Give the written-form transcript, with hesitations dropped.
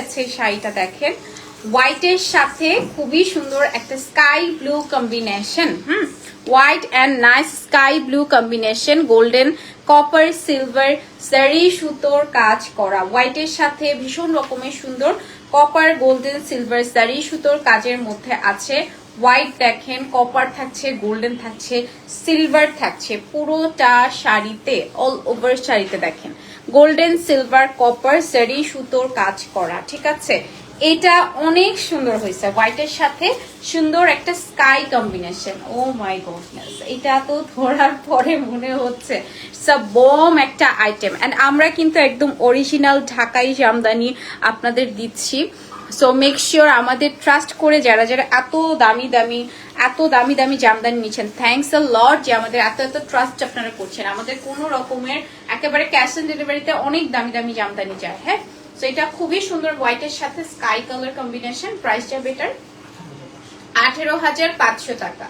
আছে শাড়িটা দেখেন, হোয়াইটের সাথে খুবই সুন্দর একটা sky blue combination. White and nice sky blue combination, golden copper silver জারি সুতোর কাজ করা, হোয়াইটের সাথে ভীষণ রকমের সুন্দর কপার গোল্ডেন সিলভার জারি সুতোর কাজের মধ্যে আছে। হোয়াইট দেখেন, কপার থাকছে, গোল্ডেন থাকছে, সিলভার থাকছে পুরোটা শাড়িতে, অল ওভার শাড়িতে দেখেন গোল্ডেন সিলভার কপার জারি সুতোর কাজ করা। ঠিক আছে, এটা অনেক সুন্দর হয়েছে, হোয়াইটের সাথে সুন্দর একটা sky combination. Oh my goodness, এটা তো ধরার পরে মনে হচ্ছে বম একটা আইটেম। এন্ড আমরা কিন্তু একদম অরিজিনাল ঢাকাই জামদানি আপনাদের দিচ্ছি। সো মেক শিওর আমাদের ট্রাস্ট করে যারা যারা এত দামি দামি জামদানি নিচ্ছেন, থ্যাংকস আ লট যে আমাদের এত ট্রাস্ট আপনারা করছেন। আমাদের কোনো রকমের একেবারে ক্যাশ অন ডেলিভারিতে অনেক দামি জামদানি যায়। হ্যাঁ, তো এটা খুবই সুন্দর হোয়াইটের সাথে স্কাই কালার কম্বিনেশন। প্রাইসটা বেটার, 18,500 টাকা।